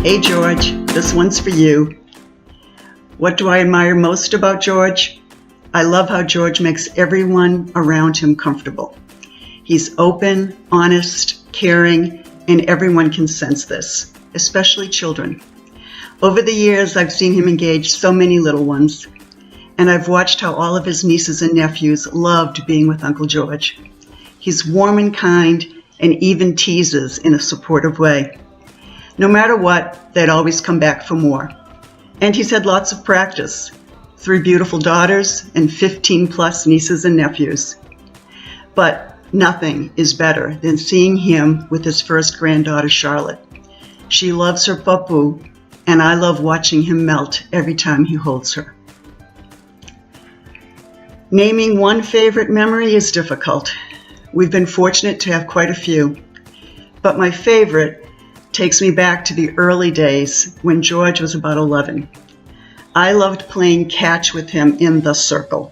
Hey George, this one's for you. What do I admire most about George? I love how George makes everyone around him comfortable. He's open, honest, caring, and everyone can sense this, especially children. Over the years, I've seen him engage so many little ones, and I've watched how all of his nieces and nephews loved being with Uncle George. He's warm and kind and even teases in a supportive way. No matter what, they'd always come back for more. And he's had lots of practice, 3 beautiful daughters and 15 plus nieces and nephews. But nothing is better than seeing him with his first granddaughter, Charlotte. She loves her papu, and I love watching him melt every time he holds her. Naming one favorite memory is difficult. We've been fortunate to have quite a few, but my favorite takes me back to the early days when George was about 11. I loved playing catch with him in the circle.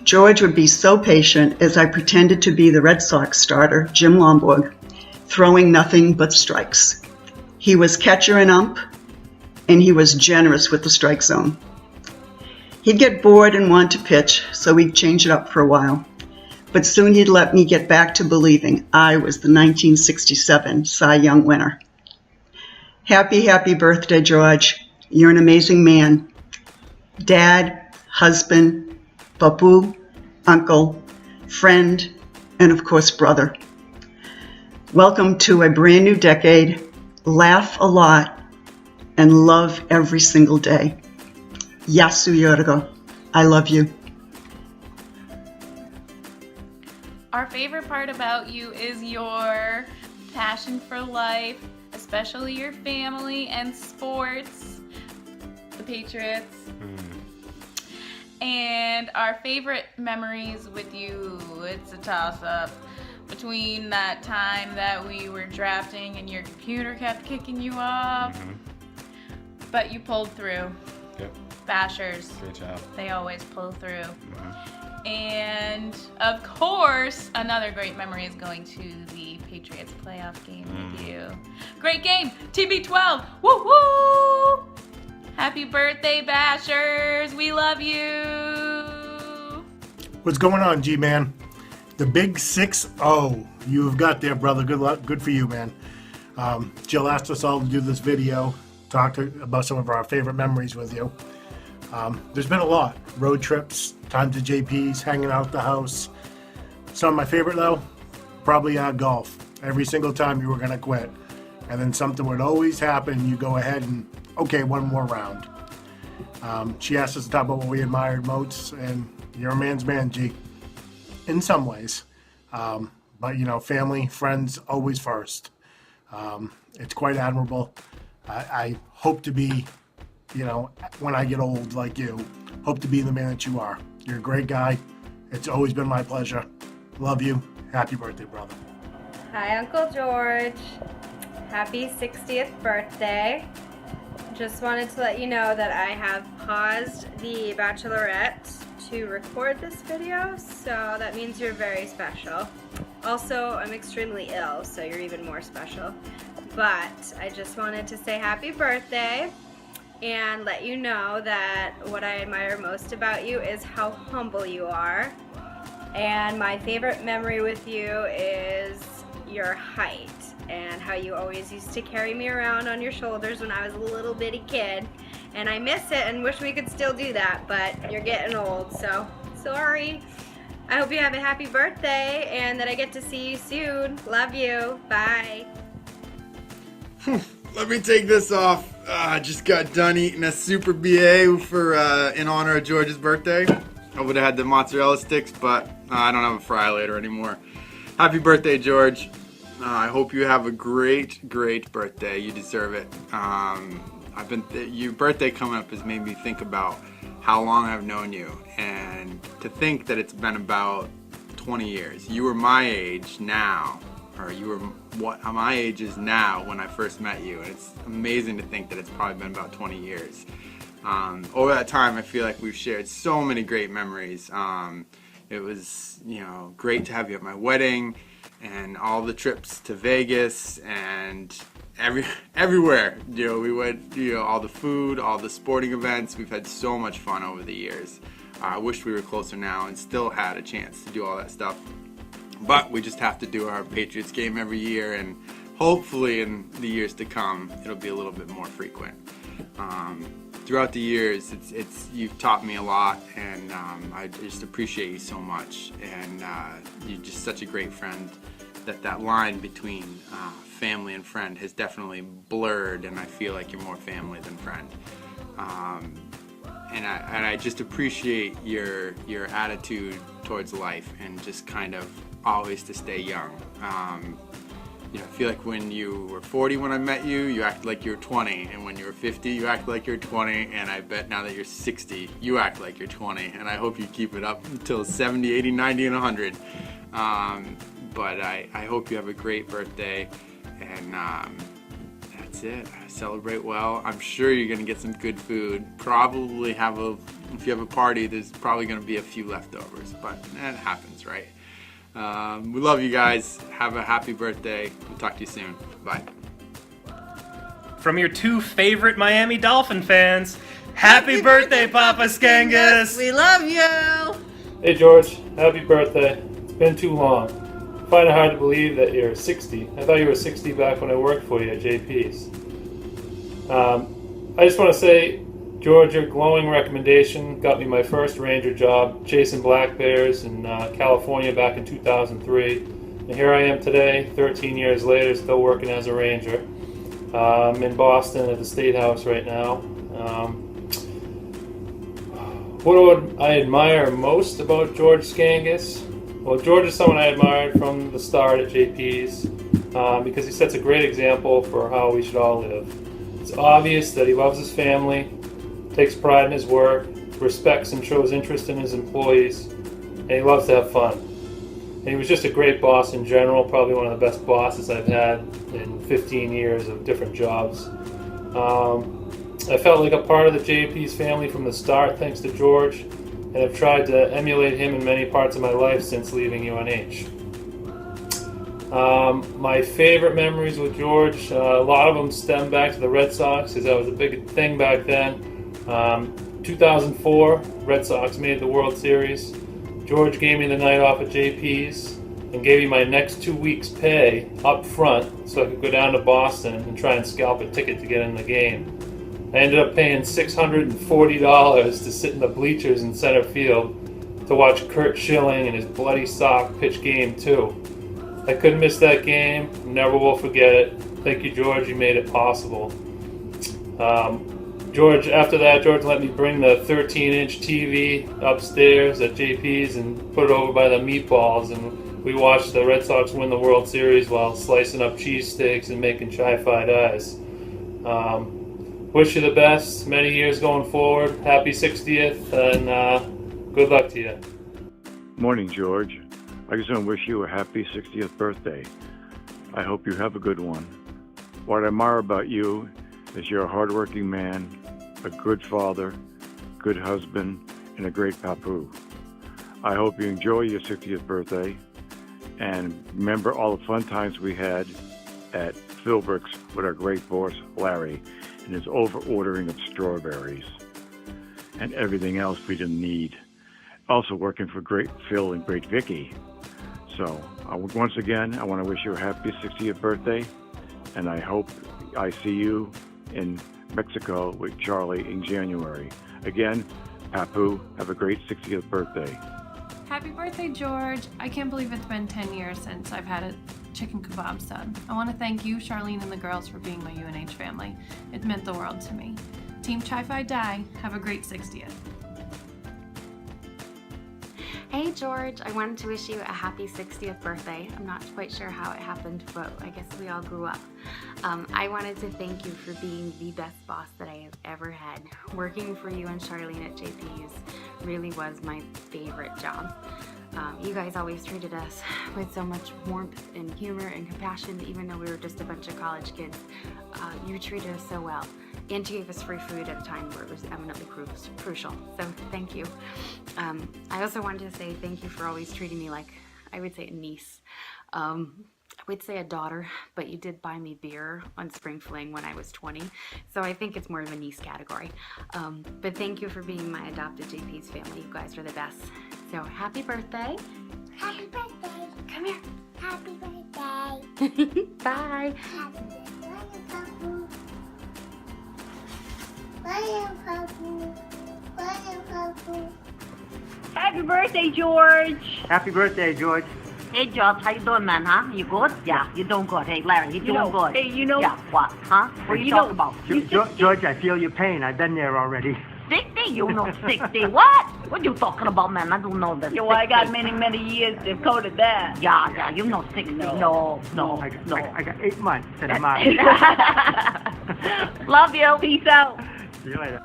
George would be so patient as I pretended to be the Red Sox starter, Jim Lomborg, throwing nothing but strikes. He was catcher and ump, and he was generous with the strike zone. He'd get bored and want to pitch, so we'd change it up for a while. But soon he'd let me get back to believing I was the 1967 Cy Young winner. Happy birthday, George. You're an amazing man. Dad, husband, papu, uncle, friend, and of course, brother. Welcome to a brand new decade. Laugh a lot and love every single day. Yasu Yorgo. I love you. Our favorite part about you is your passion for life, especially your family and sports, the Patriots. And our favorite memories with you, it's a toss-up between that time that we were drafting and your computer kept kicking you off, but you pulled through. Yep. Bashers. Great job. They always pull through. And of course, another great memory is going to the Patriots playoff game with you. Great game, TB12. Woo woo! Happy birthday, Bashers. We love you. What's going on, G-Man? The big 6-0 you've got there, brother. Good luck. Good for you, man. Jill asked us all to do this video, about some of our favorite memories with you. There's been a lot. Road trips, time to JP's, hanging out at the house. Some of my favorite, though, probably golf. Every single time you were going to quit. And then something would always happen. You go ahead and, okay, one more round. She asked us to talk about what we admired most, and you're a man's man, G. In some ways. But, you know, family, friends, always first. It's quite admirable. I hope to be, you know, when I get old like you, hope to be the man that you are. You're a great guy. It's always been my pleasure. Love you. Happy birthday, brother. Hi, Uncle George. Happy 60th birthday. Just wanted to let you know that I have paused the Bachelorette to record this video, so that means you're very special. Also, I'm extremely ill, so you're even more special. But I just wanted to say happy birthday and let you know that what I admire most about you is how humble you are. And my favorite memory with you is your height and how you always used to carry me around on your shoulders when I was a little bitty kid. And I miss it and wish we could still do that, but you're getting old, so sorry. I hope you have a happy birthday and that I get to see you soon. Love you. Bye. Let me take this off. I just got done eating a Super BA for in honor of George's birthday. I would have had the mozzarella sticks, but I don't have a fry later anymore. Happy birthday, George. I hope you have a great birthday. You deserve it. Your birthday coming up has made me think about how long I've known you, and to think that it's been about 20 years. You were my age now, or you were what my age is now when I first met you, and it's amazing to think that it's probably been about 20 years. Over that time, I feel like we've shared so many great memories. It was, you know, great to have you at my wedding, and all the trips to Vegas, and everywhere. We went, all the food, all the sporting events. We've had so much fun over the years. I wish we were closer now and still had a chance to do all that stuff. But we just have to do our Patriots game every year, and hopefully in the years to come, it'll be a little bit more frequent. Throughout the years, you've taught me a lot, and I just appreciate you so much. And you're just such a great friend. That line between family and friend has definitely blurred, and I feel like you're more family than friend. And I just appreciate your attitude towards life, and just kind of always to stay young. I feel like when you were 40 when I met you, you acted like you were 20, and when you were 50, you acted like you're 20, and I bet now that you're 60, you act like you're 20, and I hope you keep it up until 70, 80, 90, and 100. But I hope you have a great birthday, and that's it. Celebrate well. I'm sure you're going to get some good food. Probably if you have a party, there's probably going to be a few leftovers, but that happens, right? We love you guys. Have a happy birthday. We'll talk to you soon. Bye. From your two favorite Miami Dolphin fans, happy birthday, Papa Scangas! We love you! Hey George, happy birthday. It's been too long. I find it hard to believe that you're 60. I thought you were 60 back when I worked for you at JP's. I just want to say, George, your glowing recommendation got me my first ranger job chasing black bears in California back in 2003. And here I am today, 13 years later, still working as a ranger. I'm in Boston at the State House right now. What do I admire most about George Scangas? Well, George is someone I admired from the start at JP's because he sets a great example for how we should all live. It's obvious that he loves his family, takes pride in his work, respects and shows interest in his employees, and he loves to have fun. And he was just a great boss in general, probably one of the best bosses I've had in 15 years of different jobs. I felt like a part of the JP's family from the start, thanks to George, and I've tried to emulate him in many parts of my life since leaving UNH. My favorite memories with George, a lot of them stem back to the Red Sox, because that was a big thing back then. 2004, Red Sox made the World Series. George gave me the night off at JP's and gave me my next 2 weeks' pay up front so I could go down to Boston and try and scalp a ticket to get in the game. I ended up paying $640 to sit in the bleachers in center field to watch Kurt Schilling and his bloody sock pitch Game 2. I couldn't miss that game. Never will forget it. Thank you, George. You made it possible. George, after that, George let me bring the 13-inch TV upstairs at JP's and put it over by the meatballs, and we watched the Red Sox win the World Series while slicing up cheesesteaks and making chai-fi eyes. Wish you the best, many years going forward. Happy 60th, and good luck to you. Morning, George. I just want to wish you a happy 60th birthday. I hope you have a good one. What I admire about you is you're a hardworking man, a good father, good husband, and a great papu. I hope you enjoy your 60th birthday and remember all the fun times we had at Philbrook's with our great boss, Larry, and his over-ordering of strawberries and everything else we didn't need. Also working for great Phil and great Vicky. So once again, I want to wish you a happy 60th birthday, and I hope I see you in Mexico with Charlie in January. Again, Papu, have a great 60th birthday. Happy birthday, George. I can't believe it's been 10 years since I've had a chicken kebab sub. I want to thank you, Charlene, and the girls for being my UNH family. It meant the world to me. Team Chi-Fi Die, have a great 60th. Hey George, I wanted to wish you a happy 60th birthday. I'm not quite sure how it happened, but I guess we all grew up. I wanted to thank you for being the best boss that I have ever had. Working for you and Charlene at JP's really was my favorite job. You guys always treated us with so much warmth and humor and compassion, even though we were just a bunch of college kids. You treated us so well. And you gave us free food at a time where it was eminently crucial. So thank you. I also wanted to say thank you for always treating me like, I would say, a niece. would say a daughter, but you did buy me beer on Spring Fling when I was 20, so I think it's more of a niece category. But thank you for being my adopted JP's family. You guys are the best. So happy birthday. Happy birthday. Come here. Happy birthday. Bye. Happy birthday. Bye, Papu. Bye, Papu. Happy birthday, George. Happy birthday, George. Hey, George, how you doing, man, huh? You good? Yeah, you doing good. Hey, Larry, you doing good? Hey, you know... Yeah, what, huh? What are you talking about? George, I feel your pain. I've been there already. 60? You know 60. What? What you talking about, man? I don't know this. Yeah, well, I got many years to code of that. Yeah, you know 60. No. I got 8 months and I'm out. Love you. Peace out. See you later.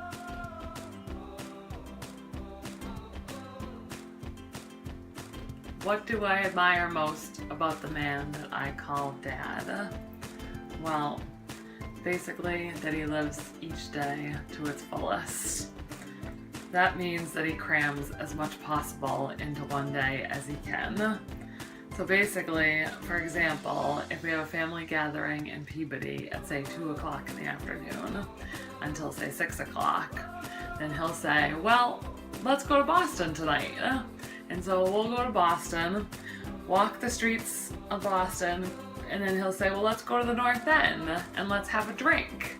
What do I admire most about the man that I call Dad? Well, basically that he lives each day to its fullest. That means that he crams as much possible into one day as he can. So basically, for example, if we have a family gathering in Peabody at say 2 o'clock in the afternoon until say 6 o'clock, then he'll say, well, let's go to Boston tonight. And so we'll go to Boston, walk the streets of Boston, and then he'll say, well, let's go to the North End and let's have a drink.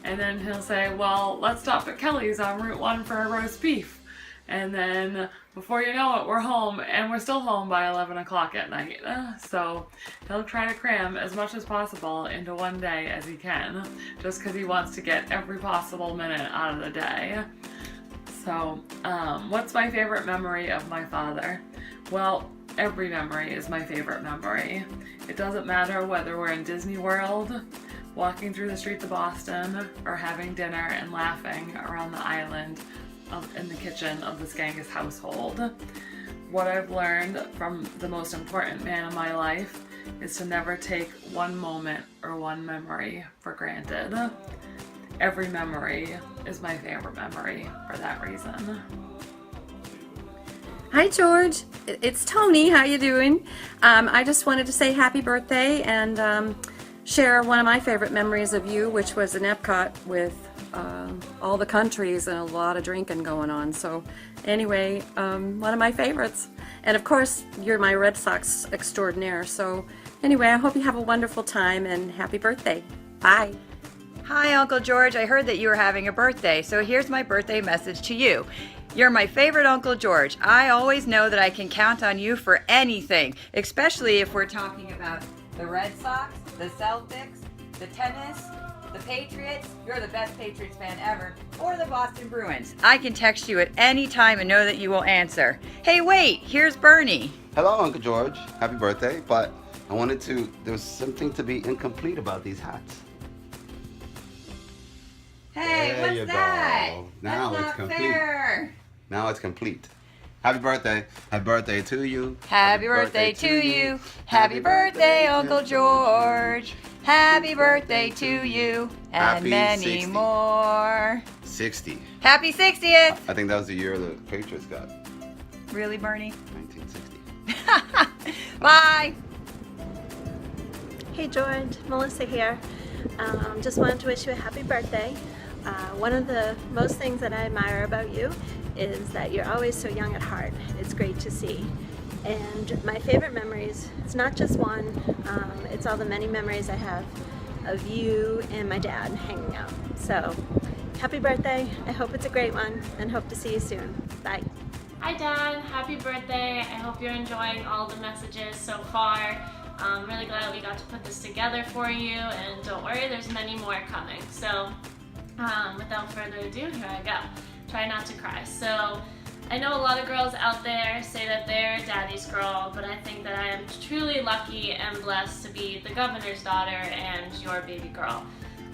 And then he'll say, well, let's stop at Kelly's on Route 1 for a roast beef. And then before you know it, we're home, and we're still home by 11 o'clock at night. So he'll try to cram as much as possible into one day as he can, just because he wants to get every possible minute out of the day. So, what's my favorite memory of my father? Well, every memory is my favorite memory. It doesn't matter whether we're in Disney World, walking through the streets of Boston, or having dinner and laughing around the island in the kitchen of the Scangas household. What I've learned from the most important man in my life is to never take one moment or one memory for granted. Every memory is my favorite memory for that reason. Hi George, it's Tony. How you doing? I just wanted to say happy birthday and share one of my favorite memories of you, which was in Epcot with all the countries and a lot of drinking going on. So anyway, one of my favorites. And of course, you're my Red Sox extraordinaire. So anyway, I hope you have a wonderful time and happy birthday. Bye. Hi, Uncle George. I heard that you were having a birthday, so here's my birthday message to you. You're my favorite Uncle George. I always know that I can count on you for anything, especially if we're talking about the Red Sox, the Celtics, the tennis, the Patriots. You're the best Patriots fan ever, or the Boston Bruins. I can text you at any time and know that you will answer. Hey, wait, here's Bernie. Hello, Uncle George. Happy birthday, but there was something to be incomplete about these hats. Hey, there what's you that? Go. Now That's it's not complete. fair. Now it's complete. Happy birthday. Happy birthday to you. Happy birthday to you. Happy birthday, Uncle George. Happy birthday to you. And Happy many 60. more. 60. Happy 60th. I think that was the year the Patriots got. Really, Bernie? 1960. Bye. Hey George, Melissa here. Just wanted to wish you a happy birthday. One of the most things that I admire about you is that you're always so young at heart. It's great to see. And my favorite memories, it's not just one, it's all the many memories I have of you and my dad hanging out. So happy birthday. I hope it's a great one and hope to see you soon. Bye. Hi Dad, happy birthday. I hope you're enjoying all the messages so far. I'm really glad we got to put this together for you, and don't worry, there's many more coming. So without further ado, here I go. Try not to cry. So I know a lot of girls out there say that they're daddy's girl, but I think that I am truly lucky and blessed to be the governor's daughter and your baby girl.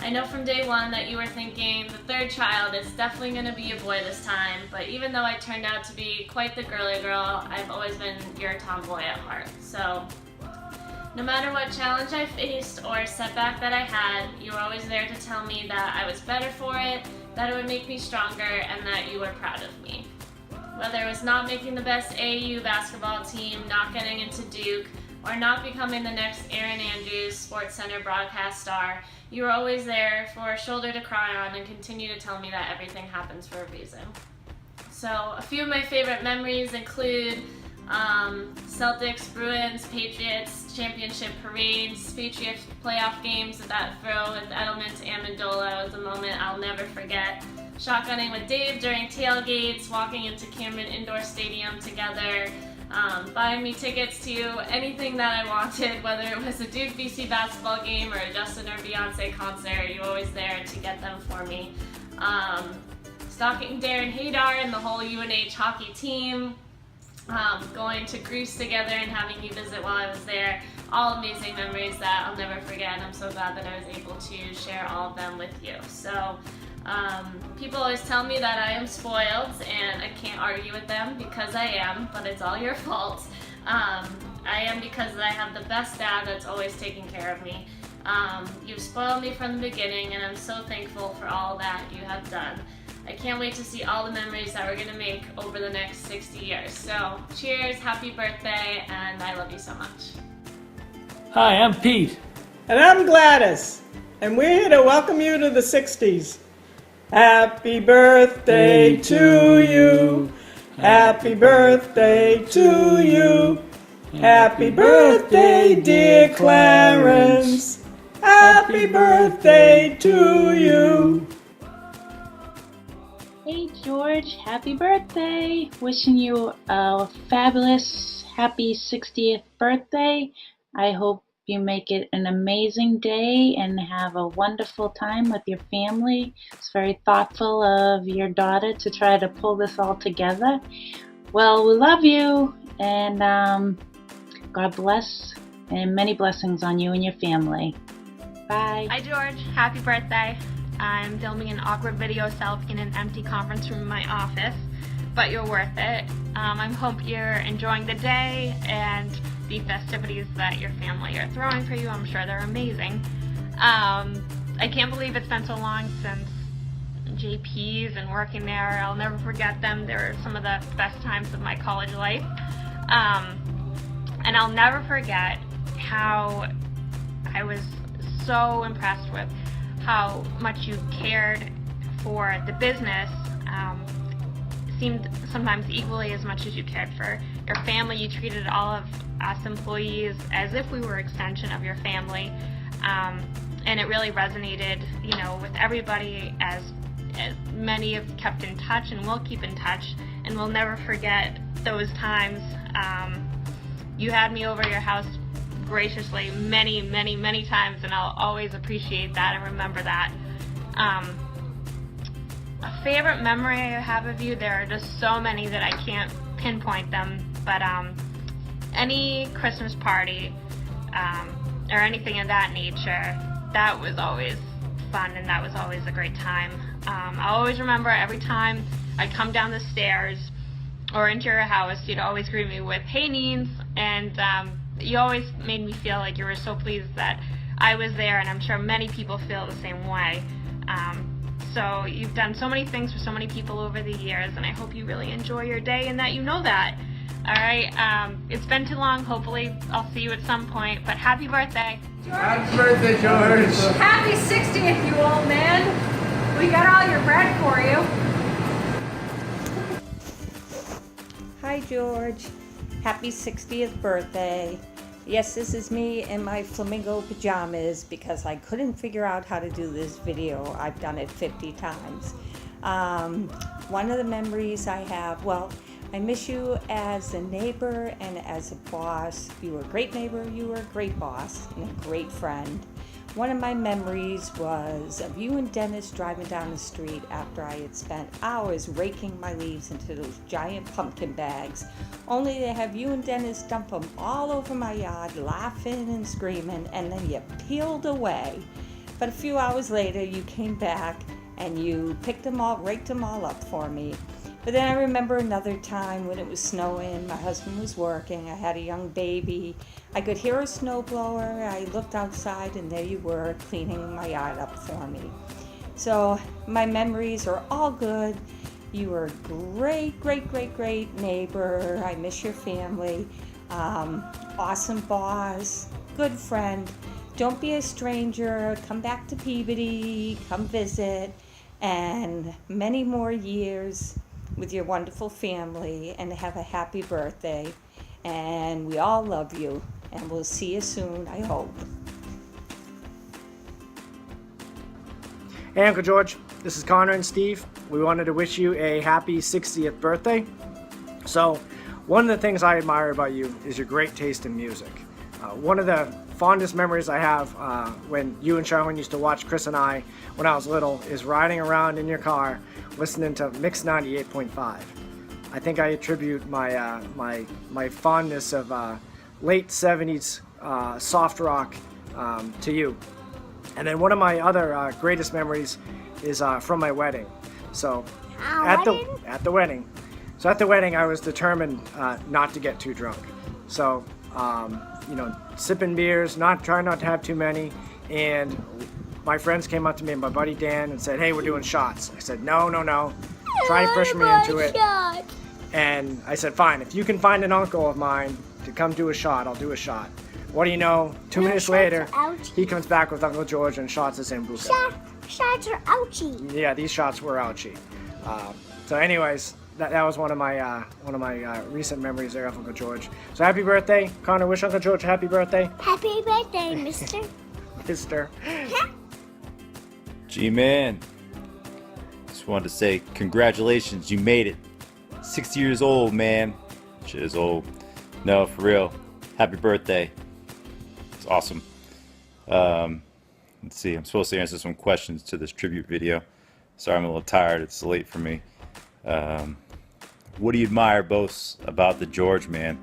I know from day one that you were thinking the third child is definitely going to be a boy this time, but even though I turned out to be quite the girly girl, I've always been your tomboy at heart. So no matter what challenge I faced or setback that I had, you were always there to tell me that I was better for it, that it would make me stronger, and that you were proud of me. Whether it was not making the best AAU basketball team, not getting into Duke, or not becoming the next Aaron Andrews Sports Center broadcast star, you were always there for a shoulder to cry on and continue to tell me that everything happens for a reason. So a few of my favorite memories include Celtics, Bruins, Patriots, championship parades, Patriots playoff games with that throw with Edelman to Amendola was a moment I'll never forget. Shotgunning with Dave during tailgates, walking into Cameron Indoor Stadium together, buying me tickets to anything that I wanted, whether it was a Duke BC basketball game or a Justin or Beyonce concert, you were always there to get them for me. Stalking Darren Haydar and the whole UNH hockey team, going to Greece together and having you visit while I was there. All amazing memories that I'll never forget, and I'm so glad that I was able to share all of them with you. So people always tell me that I am spoiled, and I can't argue with them because I am, but it's all your fault. I am because I have the best dad that's always taking care of me. You've spoiled me from the beginning, and I'm so thankful for all that you have done. I can't wait to see all the memories that we're going to make over the next 60 years. So cheers, happy birthday, and I love you so much. Hi, I'm Pete. And I'm Gladys, and we're here to welcome you to the 60s. Happy birthday to you. Happy birthday to you. Happy birthday, dear Clarence. Happy birthday to you. Hey George, happy birthday! Wishing you a fabulous, happy 60th birthday. I hope you make it an amazing day and have a wonderful time with your family. It's very thoughtful of your daughter to try to pull this all together. Well, we love you, and God bless, and many blessings on you and your family. Bye. Hi George, happy birthday. I'm filming an awkward video selfie in an empty conference room in my office, but you're worth it. I hope you're enjoying the day and the festivities that your family are throwing for you. I'm sure they're amazing. I can't believe it's been so long since JP's and working there. I'll never forget them. They were some of the best times of my college life. And I'll never forget how I was so impressed with how much you cared for the business. Seemed sometimes equally as much as you cared for your family. You treated all of us employees as if we were an extension of your family, and it really resonated, you know, with everybody, as many have kept in touch and will keep in touch, and we'll never forget those times. You had me over your house graciously many, many, many times, and I'll always appreciate that and remember that. A favorite memory I have of you, there are just so many that I can't pinpoint them, but any Christmas party or anything of that nature, that was always fun, and that was always a great time. I always remember every time I'd come down the stairs or into your house, you'd always greet me with, "Hey Neens," and you always made me feel like you were so pleased that I was there, and I'm sure many people feel the same way. So you've done so many things for so many people over the years, and I hope you really enjoy your day and that you know that. All right, it's been too long. Hopefully I'll see you at some point, but happy birthday. Happy birthday, George. Happy 60th, you old man. We got all your bread for you. Hi George, happy 60th birthday. Yes, this is me in my flamingo pajamas because I couldn't figure out how to do this video. I've done it 50 times. One of the memories I have, well, I miss you as a neighbor and as a boss. You were a great neighbor, you were a great boss, and a great friend. One of my memories was of you and Dennis driving down the street after I had spent hours raking my leaves into those giant pumpkin bags, only to have you and Dennis dump them all over my yard, laughing and screaming, and then you peeled away. But a few hours later, you came back and you picked them all, raked them all up for me. But then I remember another time when it was snowing, my husband was working, I had a young baby, I could hear a snowblower, I looked outside and there you were cleaning my yard up for me. So my memories are all good. You were a great, great, great, great neighbor. I miss your family. Awesome boss, good friend. Don't be a stranger. Come back to Peabody, come visit, and many more years with your wonderful family, and have a happy birthday. And we all love you, and we'll see you soon, I hope. Hey, Uncle George, this is Connor and Steve. We wanted to wish you a happy 60th birthday. So, one of the things I admire about you is your great taste in music. One of the fondest memories I have when you and Charlene used to watch Chris and I when I was little is riding around in your car listening to Mix 98.5. I think I attribute my fondness of late 70s soft rock to you. And then one of my other greatest memories is from my wedding. So at the wedding. So at the wedding, I was determined not to get too drunk. So sipping beers, trying not to have too many. And my friends came up to me and my buddy Dan and said, "Hey, we're doing shots." I said, No. Try and push me into it. And I said, "Fine, if you can find an uncle of mine to come do a shot, I'll do a shot." What do you know? 2 minutes later, he comes back with Uncle George and shots of Sambuca. Shots are ouchie. Yeah, these shots were ouchie. So anyways, that was one of my recent memories there of Uncle George. So happy birthday. Connor, wish Uncle George a happy birthday. Happy birthday, mister. Mister. G-Man, just wanted to say congratulations, you made it. 60 years old, man. Shit is old. No, for real. Happy birthday. It's awesome. Let's see, I'm supposed to answer some questions to this tribute video. Sorry, I'm a little tired. It's late for me. What do you admire most about the George, man?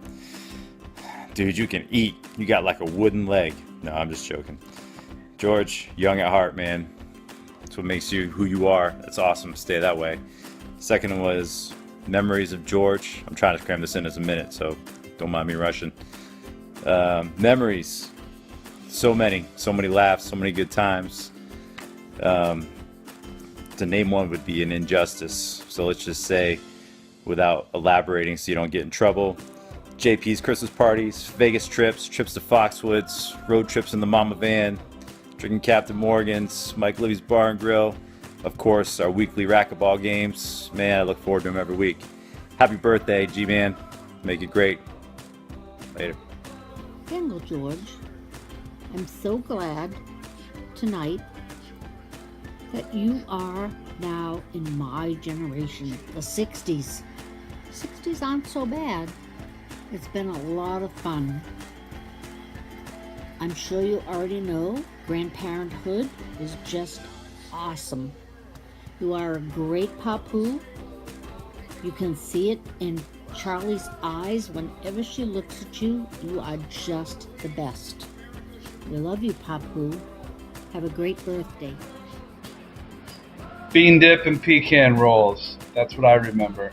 Dude, you can eat. You got like a wooden leg. No, I'm just joking. George, young at heart, man. That's what makes you who you are. That's awesome. Stay that way. Second was memories of George. I'm trying to cram this in as a minute, so don't mind me rushing. Memories. So many laughs, so many good times. To name one would be an injustice. So let's just say, without elaborating so you don't get in trouble, JP's Christmas parties, Vegas trips to Foxwoods, road trips in the Mama van, drinking Captain Morgan's, Mike Libby's Bar and Grill, of course, our weekly racquetball games. Man, I look forward to them every week. Happy birthday, G-Man. Make it great. Later. Uncle George, I'm so glad tonight that you are now in my generation, the 60s. 60s aren't so bad. It's been a lot of fun. I'm sure you already know grandparenthood is just awesome. You are a great papu. You can see it in Charlie's eyes whenever she looks at you. You are just the best. We love you, papu. Have a great birthday. Bean dip and pecan rolls. That's what I remember.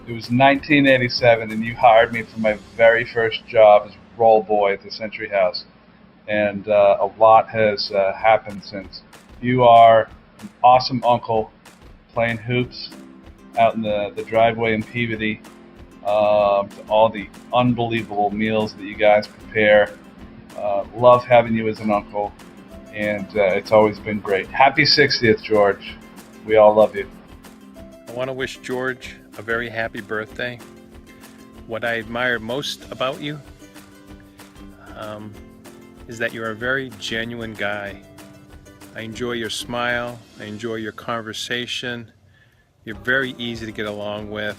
It was 1987 and you hired me for my very first job as roll boy at the Century House. And a lot has happened since. You are an awesome uncle playing hoops out in the driveway in Peabody. To all the unbelievable meals that you guys prepare. Love having you as an uncle. And it's always been great. Happy 60th, George. We all love you. I want to wish George a very happy birthday. What I admire most about you is that you're a very genuine guy. I enjoy your smile. I enjoy your conversation. You're very easy to get along with,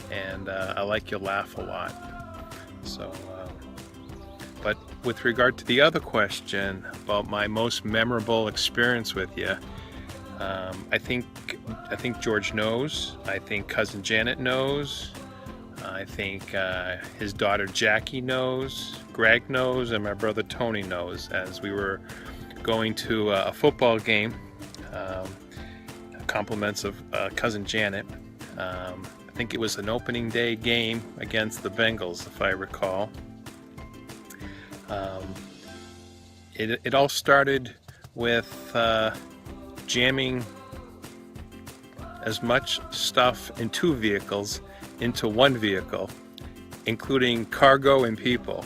and I like your laugh a lot. So, but with regard to the other question about my most memorable experience with you, I think George knows. I think cousin Janet knows. I think his daughter Jackie knows. Greg knows, and my brother Tony knows. As we were going to a football game, compliments of cousin Janet. I think it was an opening day game against the Bengals, if I recall. It all started with jamming as much stuff in two vehicles into one vehicle including cargo and people.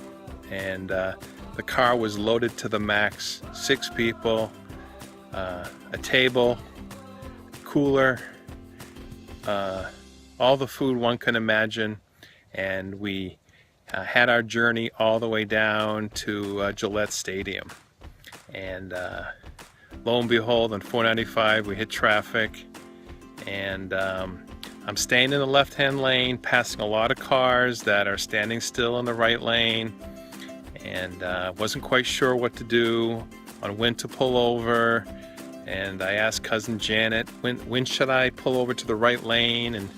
And the car was loaded to the max. 6 people, a table, cooler, all the food one can imagine. And we had our journey all the way down to Gillette Stadium. And lo and behold, on 495 we hit traffic, and I'm staying in the left-hand lane, passing a lot of cars that are standing still in the right lane, and wasn't quite sure what to do on when to pull over. And I asked cousin Janet, when should I pull over to the right lane? And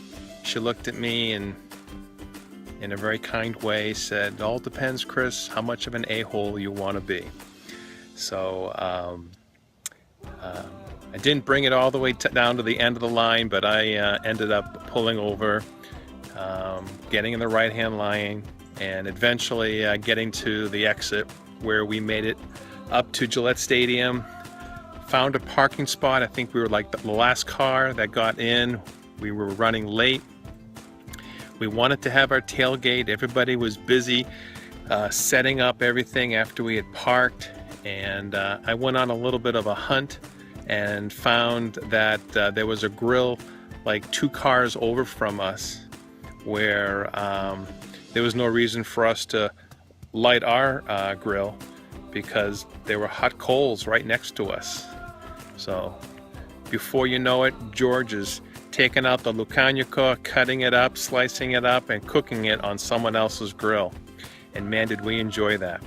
she looked at me and in a very kind way said, "It all depends, Chris, how much of an a-hole you want to be." So I didn't bring it all the way down to the end of the line, but I ended up pulling over, getting in the right-hand line, and eventually getting to the exit where we made it up to Gillette Stadium. Found a parking spot. I think we were like the last car that got in. We were running late. We wanted to have our tailgate. Everybody was busy setting up everything after we had parked, and I went on a little bit of a hunt and found that there was a grill like 2 cars over from us where there was no reason for us to light our grill because there were hot coals right next to us. So before you know it, George is taking out the Lucania, cutting it up, slicing it up, and cooking it on someone else's grill. And man, did we enjoy that.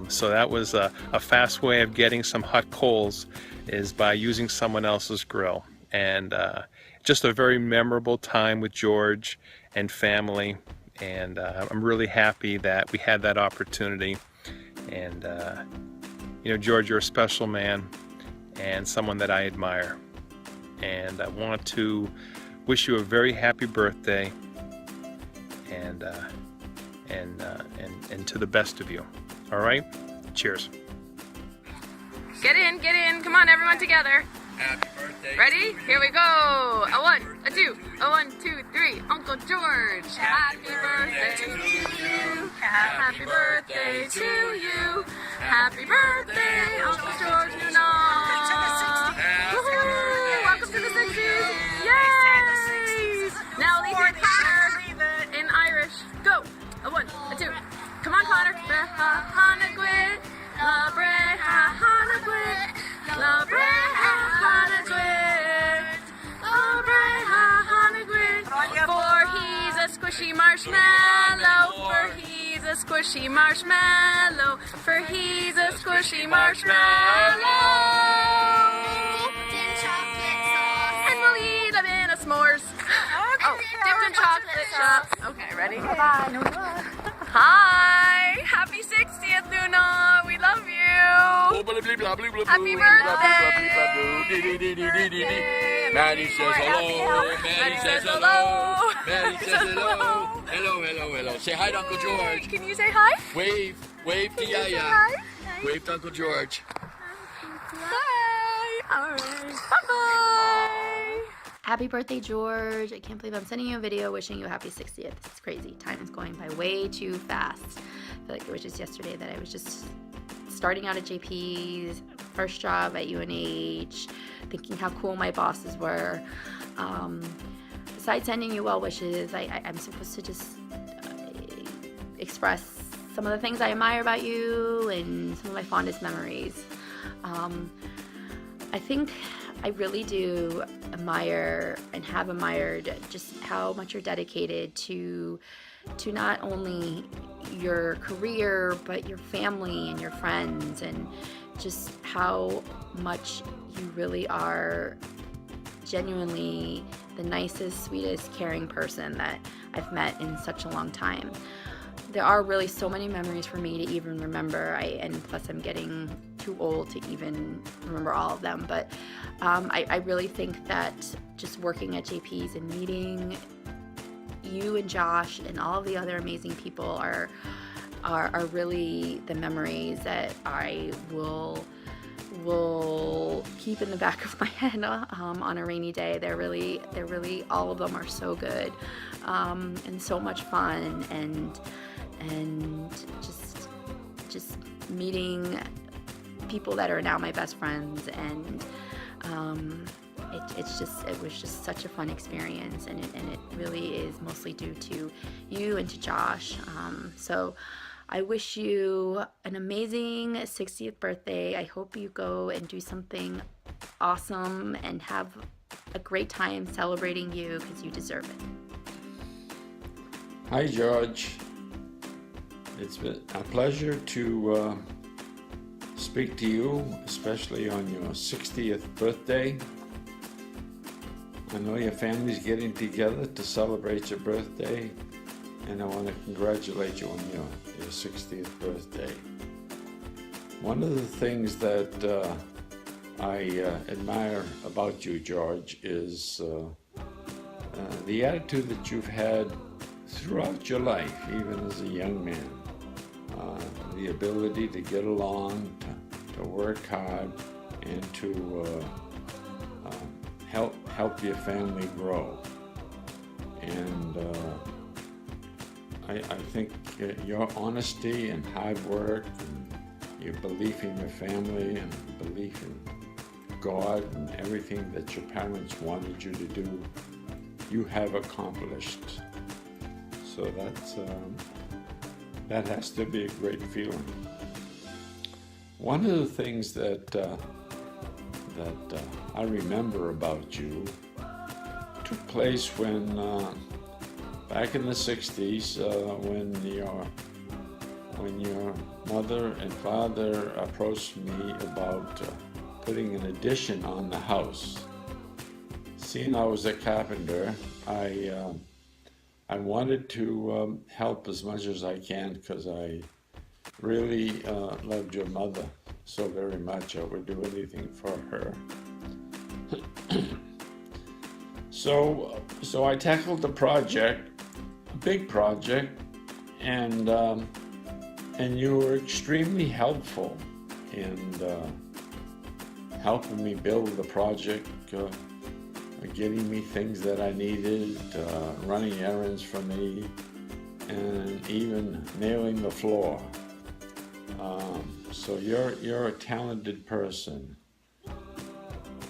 So that was a fast way of getting some hot coals, is by using someone else's grill. And just a very memorable time with George and family. And I'm really happy that we had that opportunity. And you know, George, you're a special man and someone that I admire. And I want to wish you a very happy birthday, and to the best of you. All right? Cheers. Get in, come on everyone together. Happy birthday. Ready? Here we go. A 1, a 2, a 1, 2, 3. Uncle George, happy birthday to you. Happy birthday to you. Happy birthday, Uncle George Noonan. Woohoo! Welcome to the 60s. Yay! Now leave your Connor in Irish. Go. A 1, a 2. Come on, Connor. Breha Hanagwit. La Breha Hanagwit. La Breha Hanagwit. La Breha Hanagwit. For he's a squishy marshmallow. For he's a squishy marshmallow. For he's a squishy marshmallow. And we'll eat them in a s'mores. Oh, dipped in chocolate shop. Okay, ready? Hi! Happy 60th, Luna! We love you! Happy birthday! Maddie says hello. Maddie says hello. Maddie says hello. Hello, hello, hello. Say hi to Uncle George. Can you say hi? Wave to Can you say Yaya. hi? Wave to Uncle George. Hi! Alright. Bye-bye! Happy birthday, George. I can't believe I'm sending you a video wishing you a happy 60th. This is crazy. Time is going by way too fast. I feel like it was just yesterday that I was just starting out at JP's, first job at UNH, thinking how cool my bosses were. Besides sending you well wishes, I'm supposed to just express some of the things I admire about you and some of my fondest memories. I think I really do admire and have admired just how much you're dedicated to not only your career, but your family and your friends, and just how much you really are genuinely the nicest, sweetest, caring person that I've met in such a long time. There are really so many memories for me to even remember, and plus I'm getting too old to even remember all of them, but I really think that just working at JP's and meeting you and Josh and all of the other amazing people are really the memories that I will will keep in the back of my head on a rainy day. They're really, all of them are so good, and so much fun, and just meeting people that are now my best friends, and it was just such a fun experience, and it really is mostly due to you and to Josh. So I wish you an amazing 60th birthday. I hope you go and do something awesome and have a great time celebrating you, because you deserve it. Hi, George. It's been a pleasure to speak to you, especially on your 60th birthday. I know your family's getting together to celebrate your birthday, and I want to congratulate you on your 60th birthday. One of the things that I admire about you, George, is the attitude that you've had throughout your life, even as a young man. The ability to get along, to work hard, and to help your family grow. And I think your honesty and hard work, and your belief in your family, and belief in God, and everything that your parents wanted you to do, you have accomplished. So that has to be a great feeling. One of the things that I remember about you took place when back in the 60s, when your mother and father approached me about putting an addition on the house. Seeing I was a carpenter, I wanted to help as much as I can, because I really loved your mother so very much. I would do anything for her. So I tackled the project, a big project, and you were extremely helpful in helping me build the project, getting me things that I needed, running errands for me, and even nailing the floor. So you're a talented person.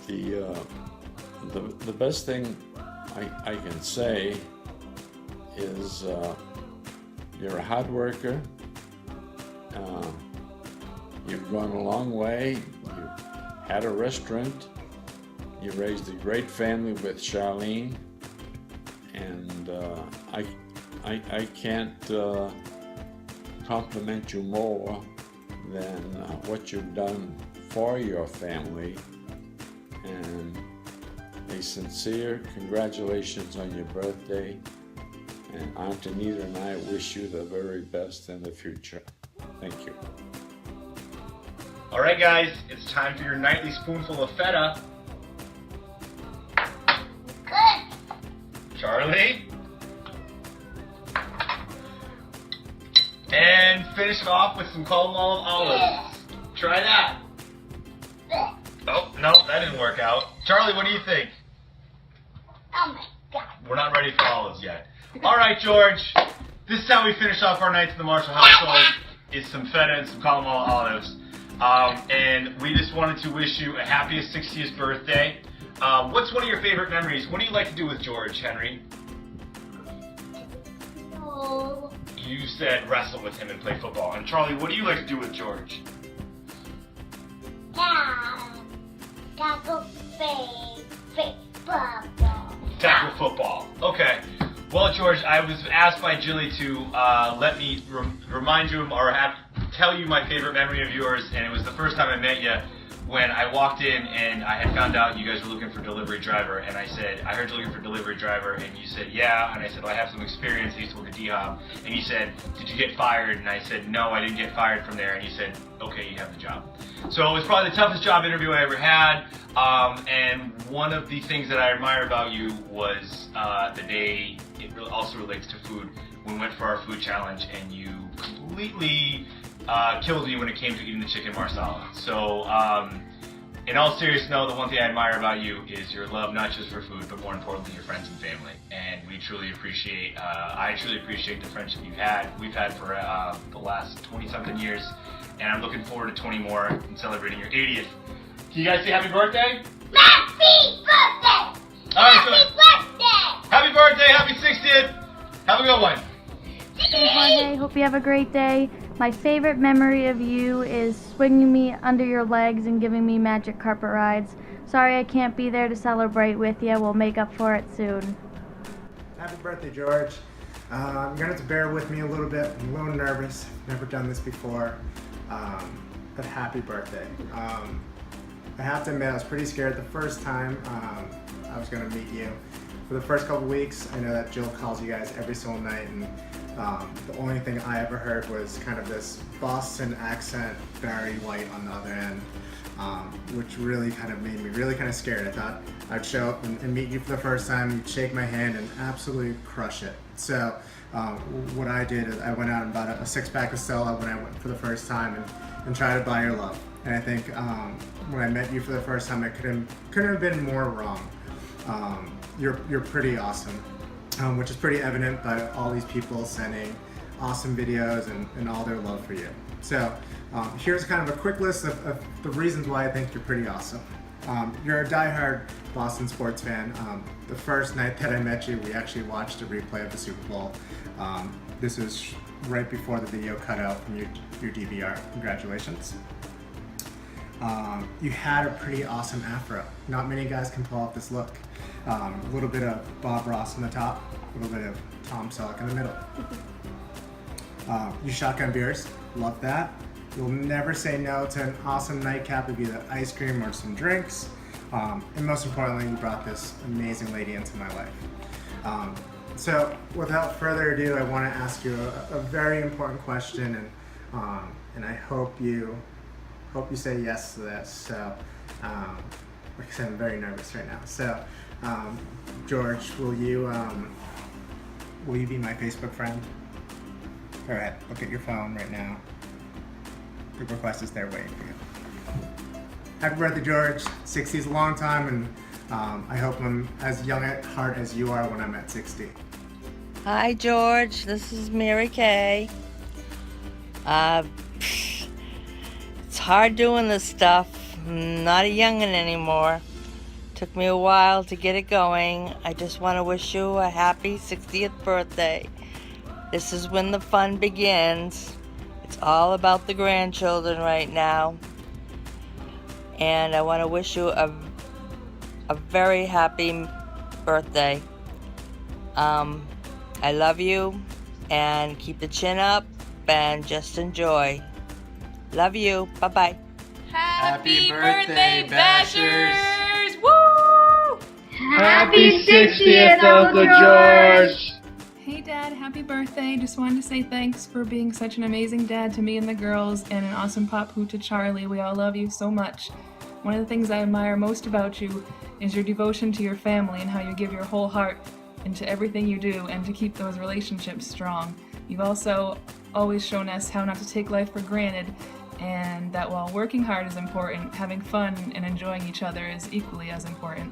The best thing I can say is you're a hard worker. You've gone a long way. You had a restaurant. You raised a great family with Charlene, and I can't compliment you more than what you've done for your family. And a sincere congratulations on your birthday, and Aunt Anita and I wish you the very best in the future. Thank you. All right, guys, it's time for your nightly spoonful of feta. Charlie. And finish it off with some colored olives. Try that. Oh, no, that didn't work out. Charlie, what do you think? Oh my God. We're not ready for olives yet. All right, George. This is how we finish off our nights in the Marshall household, is some feta and some colored olives. And we just wanted to wish you a happy 60th birthday. What's one of your favorite memories? What do you like to do with George, Henry? Oh. You said wrestle with him and play football. And Charlie, what do you like to do with George? Tackle football. Tackle football. Okay. Well, George, I was asked by Jilly to let me remind you or tell you my favorite memory of yours, and it was the first time I met you when I walked in and I had found out you guys were looking for delivery driver, and I said, I heard you're looking for delivery driver, and you said, yeah, and I said, well, I have some experience, I used to work at D-Hop, and you said, did you get fired? And I said, no, I didn't get fired from there, and you said, okay, you have the job. So it was probably the toughest job interview I ever had, and one of the things that I admire about you was the day, it also relates to food, when we went for our food challenge, and you completely killed me when it came to eating the chicken marsala. So in all seriousness, though, the one thing I admire about you is your love, not just for food, but more importantly, your friends and family. And we truly appreciate, I truly appreciate the friendship we've had for the last 20-something years. And I'm looking forward to 20 more and celebrating your 80th. Can you guys say happy birthday? Happy birthday! All right, so Happy birthday! happy birthday, happy 60th. Have a good one. Hey Jorge, hope you have a great day. My favorite memory of you is swinging me under your legs and giving me magic carpet rides. Sorry I can't be there to celebrate with you. We'll make up for it soon. Happy birthday, George. You're going to have to bear with me a little bit. I'm a little nervous. Never done this before. But happy birthday. I have to admit, I was pretty scared the first time I was going to meet you. For the first couple weeks, I know that Jill calls you guys every single night, and the only thing I ever heard was kind of this Boston accent, Barry White on the other end, which really kind of made me really kind of scared. I thought I'd show up and meet you for the first time, you'd shake my hand and absolutely crush it. So what I did is I went out and bought a six-pack of Stella when I went for the first time and tried to buy your love. And I think when I met you for the first time, I couldn't have been more wrong. You're pretty awesome, which is pretty evident by all these people sending awesome videos and all their love for you. So here's kind of a quick list of the reasons why I think you're pretty awesome. You're a diehard Boston sports fan. The first night that I met you, we actually watched a replay of the Super Bowl. This was right before the video cut out from your DVR. Congratulations. You had a pretty awesome afro. Not many guys can pull off this look. A little bit of Bob Ross on the top, a little bit of Tom Selleck in the middle. You shotgun beers, love that. You'll never say no to an awesome nightcap of either ice cream or some drinks. And most importantly, you brought this amazing lady into my life. So without further ado, I want to ask you a very important question, and I hope you say yes to this. So, like I said, I'm very nervous right now. So, George, will you be my Facebook friend? All right, look at your phone right now. The request is there waiting for you. Happy birthday, George. 60 is a long time, and I hope I'm as young at heart as you are when I'm at 60. Hi, George. This is Mary Kay. It's hard doing this stuff. I'm not a youngin' anymore. Took me a while to get it going. I just want to wish you a happy 60th birthday. This is when the fun begins. It's all about the grandchildren right now. And I want to wish you a very happy birthday. I love you, and keep the chin up and just enjoy. Love you. Bye-bye. Happy birthday, Bashers! Woo! Happy 60th, Uncle George! Hey Dad, happy birthday. Just wanted to say thanks for being such an amazing dad to me and the girls, and an awesome papu to Charlie. We all love you so much. One of the things I admire most about you is your devotion to your family and how you give your whole heart into everything you do and to keep those relationships strong. You've also always shown us how not to take life for granted, and that while working hard is important, having fun and enjoying each other is equally as important.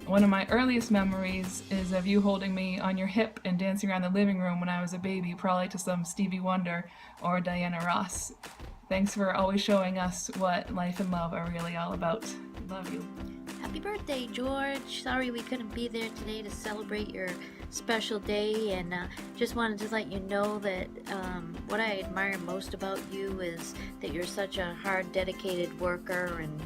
One of my earliest memories is of you holding me on your hip and dancing around the living room when I was a baby, probably to some Stevie Wonder or Diana Ross. Thanks for always showing us what life and love are really all about. Love you. Happy birthday, George. Sorry we couldn't be there today to celebrate your special day, and just wanted to let you know that what I admire most about you is that you're such a hard, dedicated worker, and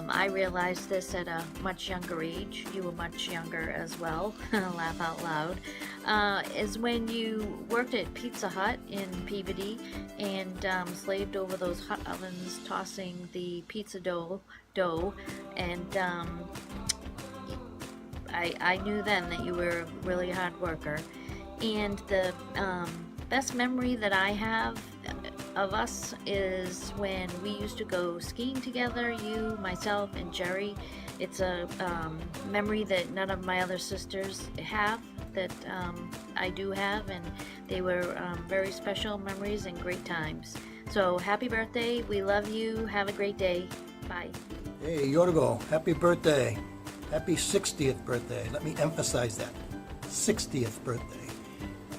I realized this at a much younger age. You were much younger as well, laugh out loud, is when you worked at Pizza Hut in Peabody and slaved over those hot ovens, tossing the pizza dough, and I knew then that you were a really hard worker. And the best memory that I have of us is when we used to go skiing together, you, myself, and Jerry. It's a memory that none of my other sisters have, that I do have, and they were very special memories and great times. So happy birthday, we love you, have a great day, bye. Hey, Yorgo, happy birthday. Happy 60th birthday. Let me emphasize that. 60th birthday.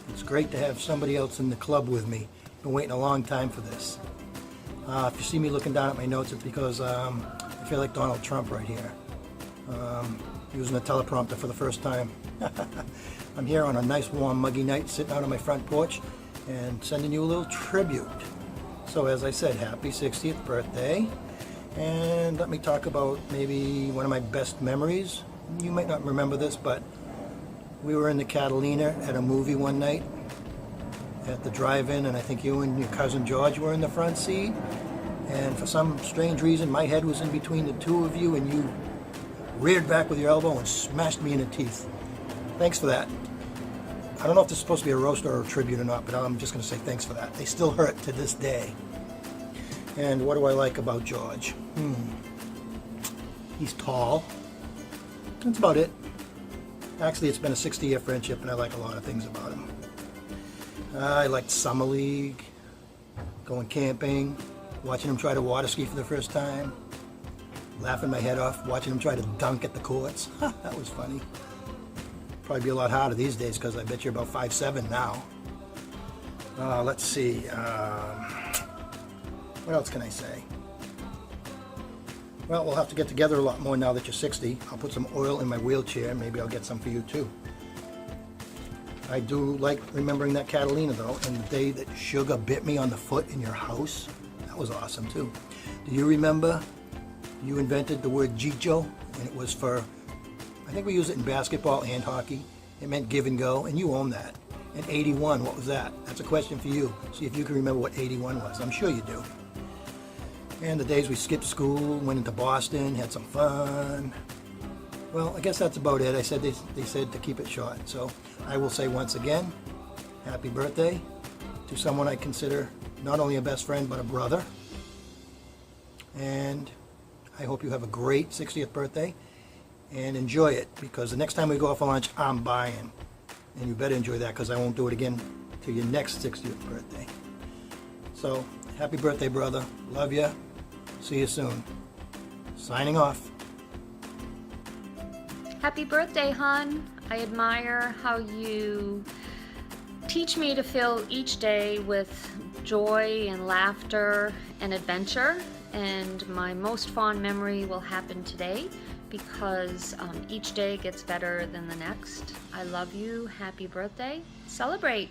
It's great to have somebody else in the club with me. Been waiting a long time for this. If you see me looking down at my notes, it's because I feel like Donald Trump right here. Using a teleprompter for the first time. I'm here on a nice warm muggy night sitting out on my front porch and sending you a little tribute. So as I said, happy 60th birthday. And let me talk about maybe one of my best memories. You might not remember this, but we were in the Catalina at a movie one night at the drive-in, and I think you and your cousin George were in the front seat. And for some strange reason, my head was in between the two of you, and you reared back with your elbow and smashed me in the teeth. Thanks for that. I don't know if this is supposed to be a roast or a tribute or not, but I'm just going to say thanks for that. They still hurt to this day. And what do I like about George? He's tall. That's about it. Actually, it's been a 60-year friendship, and I like a lot of things about him. I liked Summer League, going camping, watching him try to water ski for the first time, laughing my head off, watching him try to dunk at the courts. That was funny. Probably be a lot harder these days because I bet you're about 5'7" now. Let's see. What else can I say? Well, we'll have to get together a lot more now that you're 60. I'll put some oil in my wheelchair. Maybe I'll get some for you too. I do like remembering that Catalina though, and the day that Sugar bit me on the foot in your house. That was awesome too. Do you remember you invented the word Jicho, and it was for, I think we use it in basketball and hockey. It meant give and go, and you own that. And 81, what was that? That's a question for you. See if you can remember what 81 was. I'm sure you do. And the days we skipped school, went into Boston, had some fun. Well, I guess that's about it. I said they said to keep it short. So I will say once again, happy birthday to someone I consider not only a best friend, but a brother. And I hope you have a great 60th birthday and enjoy it, because the next time we go out for lunch, I'm buying. And you better enjoy that, because I won't do it again till your next 60th birthday. So, happy birthday, brother. Love ya. See you soon. Signing off. Happy birthday, hon. I admire how you teach me to fill each day with joy and laughter and adventure. And my most fond memory will happen today, because each day gets better than the next. I love you. Happy birthday. Celebrate.